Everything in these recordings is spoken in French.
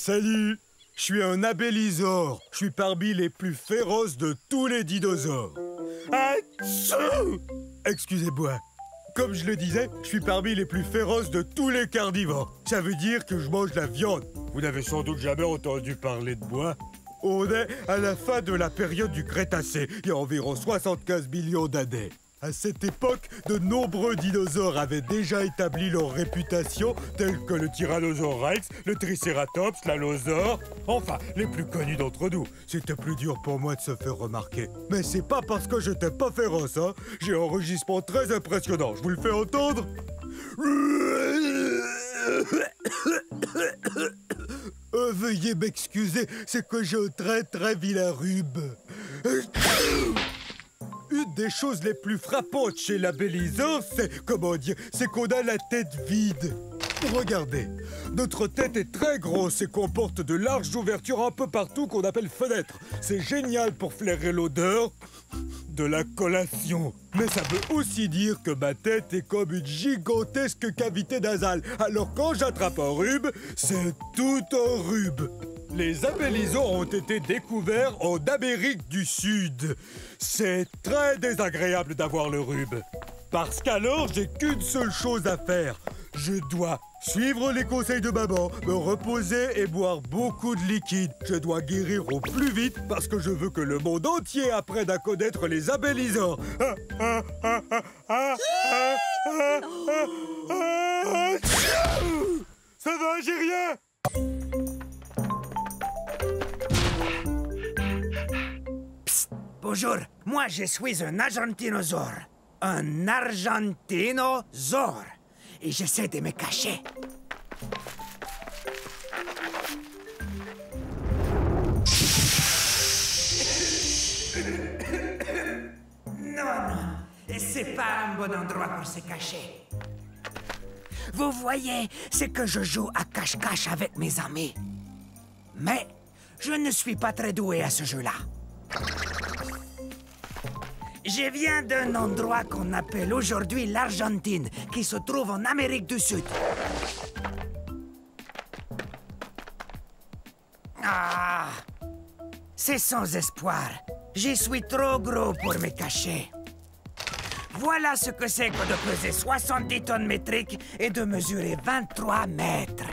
Salut! Je suis un abélisore. Je suis parmi les plus féroces de tous les dinosaures. Atchou! Excusez-moi. Comme je le disais, je suis parmi les plus féroces de tous les carnivores. Ça veut dire que je mange la viande. Vous n'avez sans doute jamais entendu parler de moi. On est à la fin de la période du Crétacé, il y a environ 75 millions d'années. À cette époque, de nombreux dinosaures avaient déjà établi leur réputation, tels que le Tyrannosaure Rex, le Triceratops, l'Allosaure... Enfin, les plus connus d'entre nous. C'était plus dur pour moi de se faire remarquer. Mais c'est pas parce que j'étais pas féroce, hein. J'ai un rugissement très impressionnant. Je vous le fais entendre? Veuillez m'excuser, c'est que j'ai un très vilain rhume. Une des choses les plus frappantes chez l'abélisore, c'est qu'on a la tête vide. Regardez, notre tête est très grosse et comporte de larges ouvertures un peu partout qu'on appelle fenêtres. C'est génial pour flairer l'odeur de la collation. Mais ça veut aussi dire que ma tête est comme une gigantesque cavité nasale. Alors quand j'attrape un rhume, c'est tout un rhume. Les abélisores ont été découverts en Amérique du Sud. C'est très désagréable d'avoir le rhume. Parce qu'alors, j'ai qu'une seule chose à faire. Je dois suivre les conseils de maman, me reposer et boire beaucoup de liquide. Je dois guérir au plus vite parce que je veux que le monde entier apprenne à connaître les abélisores. Ça va, j'ai rien! Bonjour, moi je suis un argentinosaure. Un argentinosaure. Et j'essaie de me cacher. Non, c'est pas un bon endroit pour se cacher. Vous voyez, c'est que je joue à cache-cache avec mes amis. Mais je ne suis pas très doué à ce jeu-là. Je viens d'un endroit qu'on appelle aujourd'hui l'Argentine, qui se trouve en Amérique du Sud. Ah! C'est sans espoir. Je suis trop gros pour me cacher. Voilà ce que c'est que de peser 70 tonnes métriques et de mesurer 23 mètres.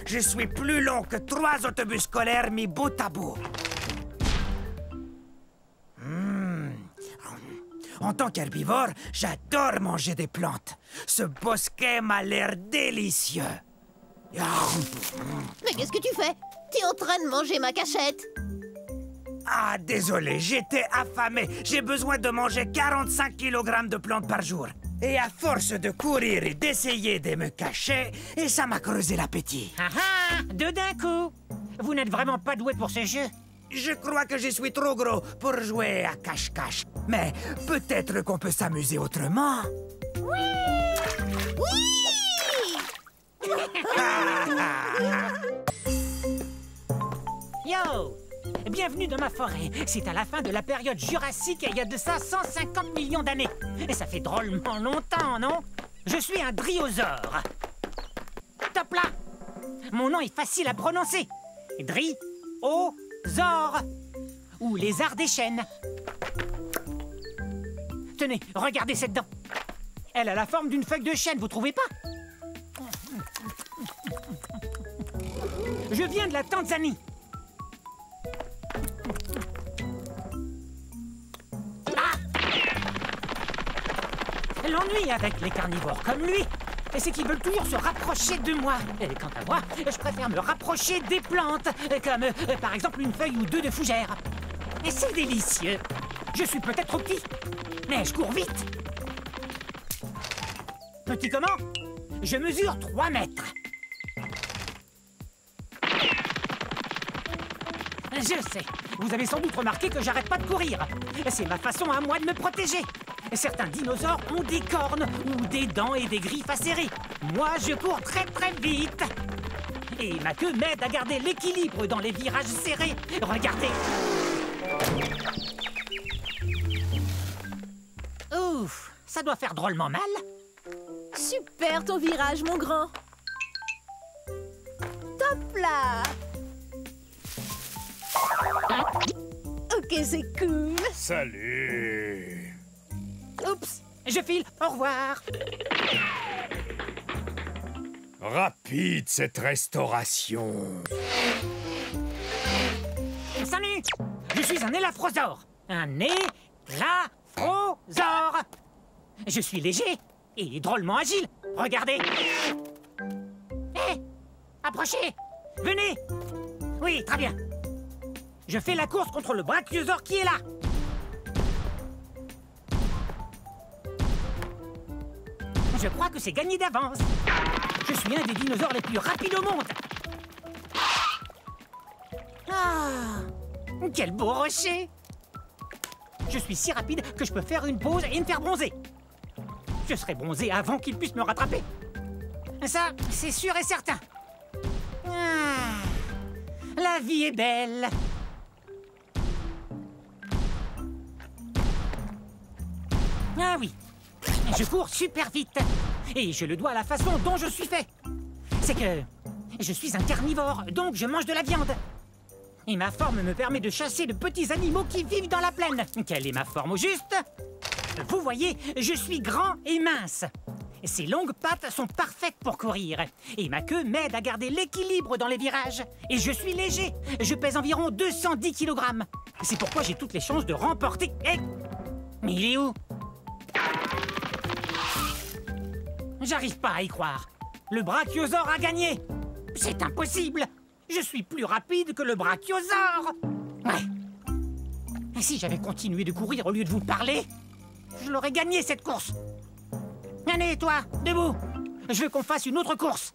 Je suis plus long que 3 autobus scolaires mis bout à bout. En tant qu'herbivore, j'adore manger des plantes. Ce bosquet m'a l'air délicieux. Mais qu'est-ce que tu fais? T'es en train de manger ma cachette. Ah, désolé, j'étais affamé. J'ai besoin de manger 45 kg de plantes par jour. Et à force de courir et d'essayer de me cacher, et ça m'a creusé l'appétit. Ah ah! Deux d'un coup! Vous n'êtes vraiment pas doué pour ce jeu. Je crois que je suis trop gros pour jouer à cache-cache. Mais peut-être qu'on peut s'amuser autrement. Oui! Yo! Bienvenue dans ma forêt. C'est à la fin de la période jurassique et il y a de ça 150 millions d'années. Et ça fait drôlement longtemps, non? Je suis un dryosaure. Top là! Mon nom est facile à prononcer. Dryosaure. Ou lézard des chênes. Tenez, regardez cette dent. Elle a la forme d'une feuille de chêne, vous trouvez pas? Je viens de la Tanzanie. L'ennui avec les carnivores comme lui, c'est qu'ils veulent toujours se rapprocher de moi. Et quant à moi, je préfère me rapprocher des plantes, comme par exemple une feuille ou deux de fougère. Et c'est délicieux. Je suis peut-être trop petit, mais je cours vite. Petit comment? Je mesure 3 mètres. Je sais, vous avez sans doute remarqué que j'arrête pas de courir. C'est ma façon à moi de me protéger. Certains dinosaures ont des cornes ou des dents et des griffes acérées. Moi, je cours très vite. Et ma queue m'aide à garder l'équilibre dans les virages serrés. Regardez. Ouf, ça doit faire drôlement mal. Super ton virage, mon grand. Top là! Ok, c'est cool. Salut. Oups. Je file, au revoir. Rapide, cette restauration. Salut, je suis un élafrosaure. Un élafrosaure. Je suis léger et drôlement agile. Regardez. Hé, approchez. Venez. Oui, très bien. Je fais la course contre le brachiosaure qui est là. Je crois que c'est gagné d'avance. Je suis un des dinosaures les plus rapides au monde. Ah, quel beau rocher! Je suis si rapide que je peux faire une pause et me faire bronzer. Je serai bronzé avant qu'il puisse me rattraper. Ça, c'est sûr et certain. Ah, la vie est belle. Ah oui, je cours super vite. Et je le dois à la façon dont je suis fait. C'est que je suis un carnivore, donc je mange de la viande. Et ma forme me permet de chasser de petits animaux qui vivent dans la plaine. Quelle est ma forme au juste? Vous voyez, je suis grand et mince. Ces longues pattes sont parfaites pour courir. Et ma queue m'aide à garder l'équilibre dans les virages. Et je suis léger. Je pèse environ 210 kg. C'est pourquoi j'ai toutes les chances de remporter... Eh, mais il est où? J'arrive pas à y croire. Le brachiosaure a gagné. C'est impossible. Je suis plus rapide que le brachiosaure. Ouais. Et si j'avais continué de courir au lieu de vous parler, je l'aurais gagné cette course. Allez, toi, debout. Je veux qu'on fasse une autre course.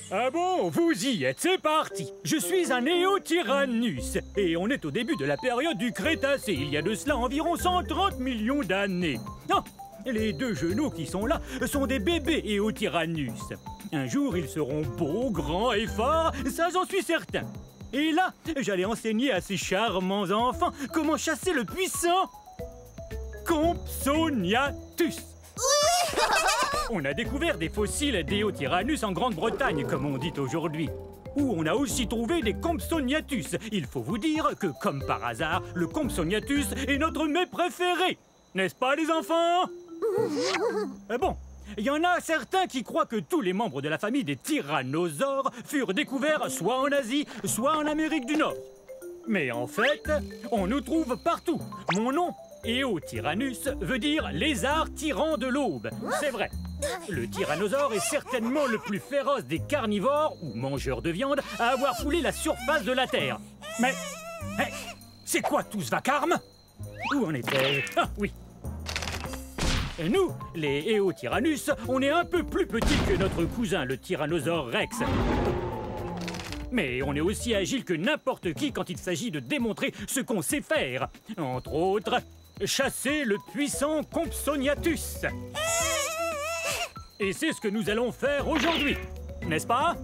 Ah bon, vous y êtes, c'est parti. Je suis un Néotyrannus et on est au début de la période du Crétacé, il y a de cela environ 130 millions d'années. Non, les deux genoux qui sont là sont des bébés Éotyrannus. Un jour, ils seront beaux, grands et forts, ça j'en suis certain. Et là, j'allais enseigner à ces charmants enfants comment chasser le puissant Compsognathus. On a découvert des fossiles d'Éotyrannus en Grande-Bretagne, comme on dit aujourd'hui, où on a aussi trouvé des Compsognathus. Il faut vous dire que, comme par hasard, le Compsognathus est notre mets préféré. N'est-ce pas, les enfants? Bon, il y en a certains qui croient que tous les membres de la famille des tyrannosaures furent découverts soit en Asie, soit en Amérique du Nord. Mais en fait, on nous trouve partout. Mon nom, Éotyrannus, veut dire lézard tyran de l'aube. C'est vrai. Le tyrannosaure est certainement le plus féroce des carnivores ou mangeurs de viande à avoir foulé la surface de la Terre. Mais c'est quoi tout ce vacarme? Où en était? Ah oui. Et nous, les Éotyrannus, on est un peu plus petits que notre cousin, le tyrannosaure Rex. Mais on est aussi agile que n'importe qui quand il s'agit de démontrer ce qu'on sait faire. Entre autres, chasser le puissant Compsognathus. Et c'est ce que nous allons faire aujourd'hui, n'est-ce pas?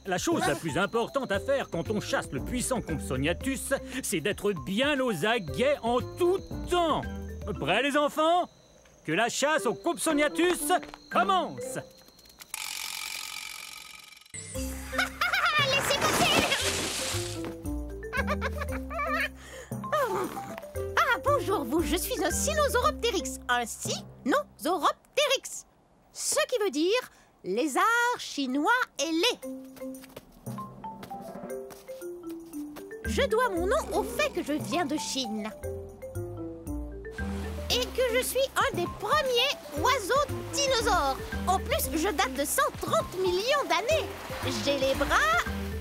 La chose la plus importante à faire quand on chasse le puissant Compsognathus, c'est d'être bien aux aguets en tout temps. Prêts les enfants? Que la chasse au Compsognathus commence! Laissez passer. Ah, bonjour vous, je suis un Sinosauropteryx. Un Sinosauropteryx. Ce qui veut dire lézard chinois ailé. Je dois mon nom au fait que je viens de Chine. Et que je suis un des premiers oiseaux dinosaures. En plus, je date de 130 millions d'années. J'ai les bras,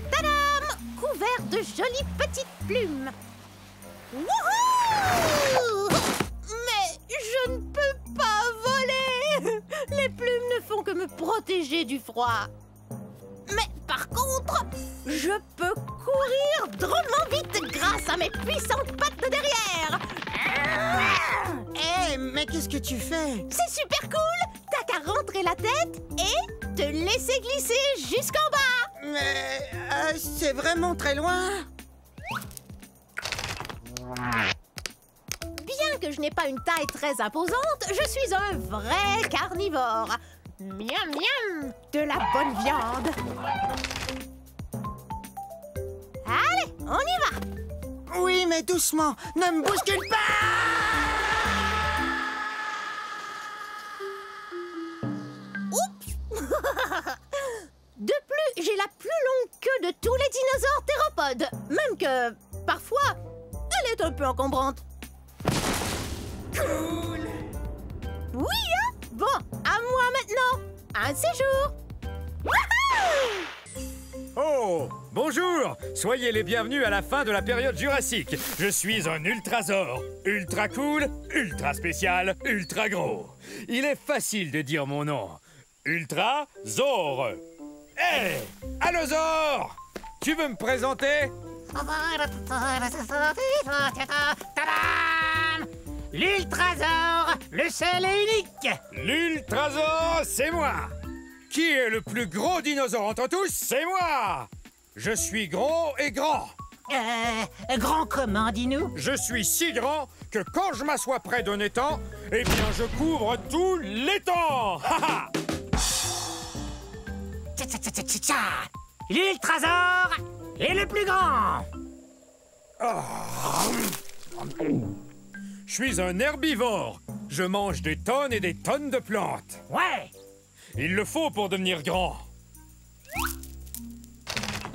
tadam, couverts de jolies petites plumes. Wouhou! Mais je ne peux pas voler. Les plumes ne font que me protéger du froid. Mais par contre, je peux courir drôlement vite grâce à mes puissantes pattes de derrière. Hé, mais qu'est-ce que tu fais? C'est super cool! T'as qu'à rentrer la tête et te laisser glisser jusqu'en bas! Mais c'est vraiment très loin. Bien que je n'ai pas une taille très imposante, je suis un vrai carnivore. Miam miam! De la bonne viande. Allez, on y va. Oui, mais doucement. Ne me bouscule pas! Oups. De plus, j'ai la plus longue queue de tous les dinosaures théropodes. Même que, parfois, elle est un peu encombrante. Cool! Oui, hein? Bon, à moi maintenant. Un séjour. Wouhou! Oh, bonjour! Soyez les bienvenus à la fin de la période jurassique. Je suis un ultrasaure. Ultra cool, ultra spécial, ultra gros. Il est facile de dire mon nom. Ultrasaure. Hé! Allosaure! Tu veux me présenter? Tadam! L'Ultrasaure, le seul et unique. L'ultrasaure, c'est moi! Qui est le plus gros dinosaure entre tous? C'est moi! Je suis gros et grand. Grand comment, dis-nous? Je suis si grand que quand je m'assois près d'un étang, eh bien je couvre tout l'étang! Ha ha! Tcha-tcha-tcha-tcha-tcha. L'Ultrasaure est le plus grand. Je suis un herbivore. Je mange des tonnes et des tonnes de plantes. Ouais, Il le faut pour devenir grand.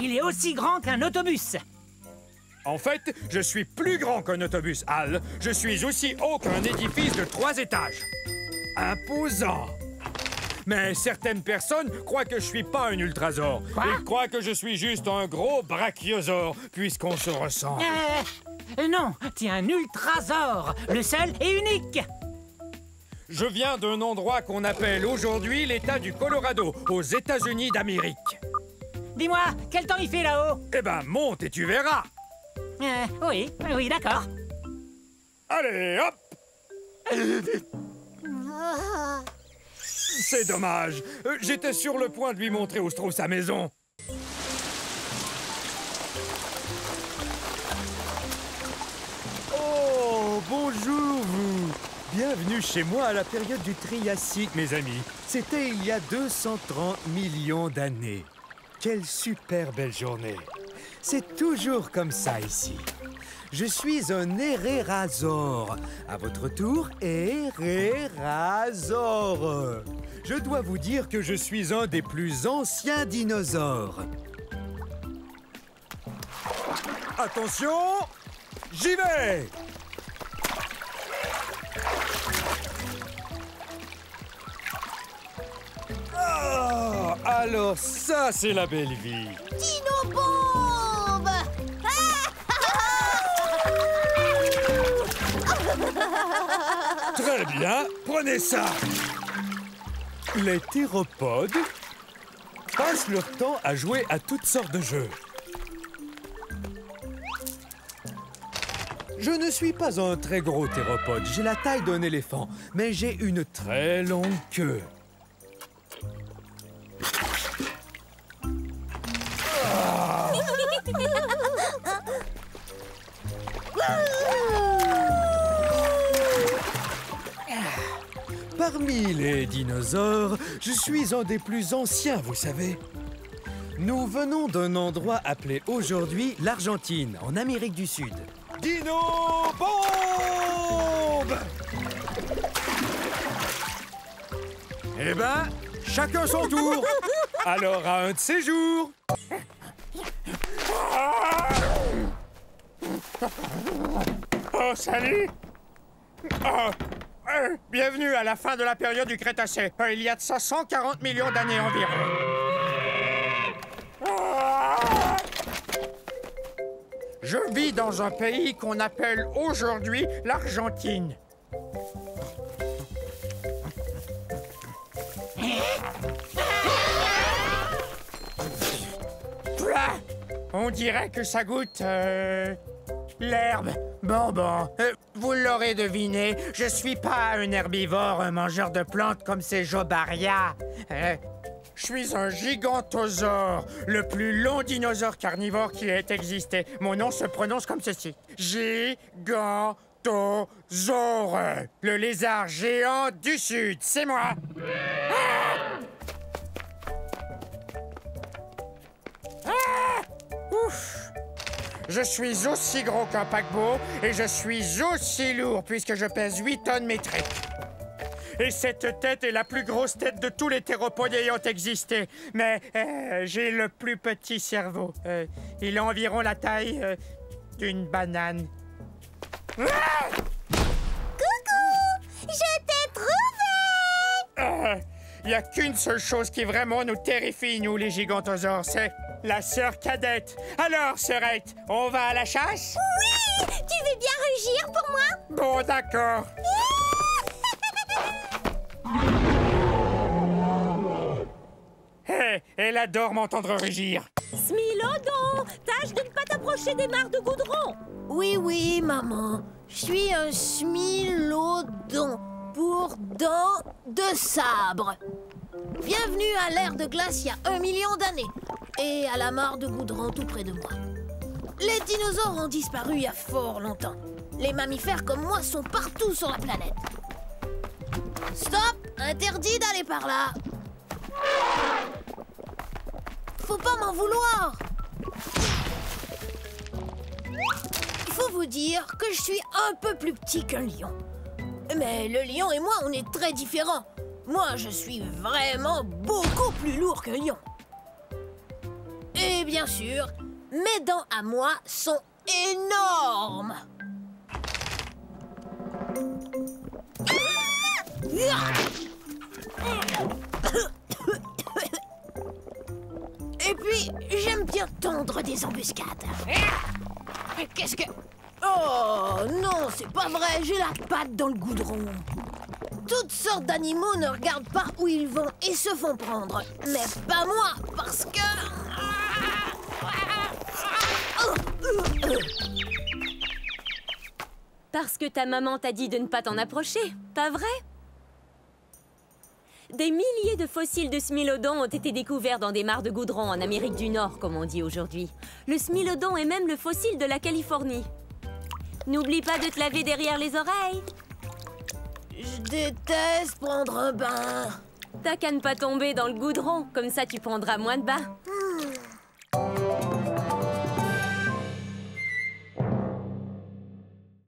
il est aussi grand qu'un autobus. En fait, je suis plus grand qu'un autobus, Al. Je suis aussi haut qu'un édifice de 3 étages. Imposant. Mais certaines personnes croient que je suis pas un ultrasaure. Quoi? Ils croient que je suis juste un gros brachiosaure, puisqu'on se ressemble. Non, t'es un Ultrasaure, le seul et unique. Je viens d'un endroit qu'on appelle aujourd'hui l'État du Colorado, aux États-Unis d'Amérique. Dis-moi, quel temps il fait là-haut? Eh ben, monte et tu verras. Oui, d'accord. Allez, hop! C'est dommage. J'étais sur le point de lui montrer où se trouve sa maison. Oh, bonjour vous! Bienvenue chez moi à la période du Triassique, mes amis. C'était il y a 230 millions d'années. Quelle super belle journée. C'est toujours comme ça ici. Je suis un hérérasaure. À votre tour, hérérasaure. Je dois vous dire que je suis un des plus anciens dinosaures. Attention! J'y vais! Ah, alors ça, c'est la belle vie. Dino-bombe. Très bien, prenez ça. Les théropodes passent leur temps à jouer à toutes sortes de jeux. Je ne suis pas un très gros théropode, j'ai la taille d'un éléphant, mais j'ai une très longue queue. Parmi les dinosaures, je suis un des plus anciens, vous savez. Nous venons d'un endroit appelé aujourd'hui l'Argentine, en Amérique du Sud. Dino bombe! Eh ben, chacun son tour. Alors, à un de ces jours. Oh, salut! Bienvenue à la fin de la période du Crétacé. Il y a de ça 140 millions d'années environ. Je vis dans un pays qu'on appelle aujourd'hui l'Argentine. Plah! On dirait que ça goûte... l'herbe. Bon. Vous l'aurez deviné, je suis pas un herbivore, un mangeur de plantes comme ces Jobaria. Je suis un gigantosaure, le plus long dinosaure carnivore qui ait existé. Mon nom se prononce comme ceci. Gigantosaure, le lézard géant du Sud, c'est moi. Ouf. Je suis aussi gros qu'un paquebot et je suis aussi lourd puisque je pèse 8 tonnes métriques. Et cette tête est la plus grosse tête de tous les théropodes ayant existé. Mais j'ai le plus petit cerveau. Il a environ la taille d'une banane. Ah! Coucou! Je t'ai trouvé! Il n'y a qu'une seule chose qui vraiment nous terrifie, nous, les gigantosaures, c'est la sœur cadette. Alors, sœurette, on va à la chasse? Oui! Tu veux bien rugir pour moi? Bon, d'accord. Hé, elle adore m'entendre rugir. Smilodon, tâche de ne pas t'approcher des mares de goudron. Oui, oui, maman. Je suis un Smilodon pour dents de sabre. Bienvenue à l'ère de glace il y a 1 million d'années et à la mare de goudron tout près de moi. Les dinosaures ont disparu il y a fort longtemps. Les mammifères comme moi sont partout sur la planète. Stop! Interdit d'aller par là. Faut pas m'en vouloir. Il faut vous dire que je suis un peu plus petit qu'un lion. Mais le lion et moi, on est très différents. Moi, je suis vraiment beaucoup plus lourd qu'un lion. Et bien sûr, mes dents à moi sont énormes. Et puis, j'aime bien tendre des embuscades. Qu'est-ce que... Oh, non, c'est pas vrai, j'ai la patte dans le goudron. Toutes sortes d'animaux ne regardent pas où ils vont et se font prendre. Mais pas moi, parce que... Parce que ta maman t'a dit de ne pas t'en approcher, pas vrai? Des milliers de fossiles de smilodon ont été découverts dans des mares de goudron en Amérique du Nord, comme on dit aujourd'hui. Le smilodon est même le fossile de la Californie. N'oublie pas de te laver derrière les oreilles. Je déteste prendre un bain. T'as qu'à ne pas tomber dans le goudron, comme ça tu prendras moins de bains.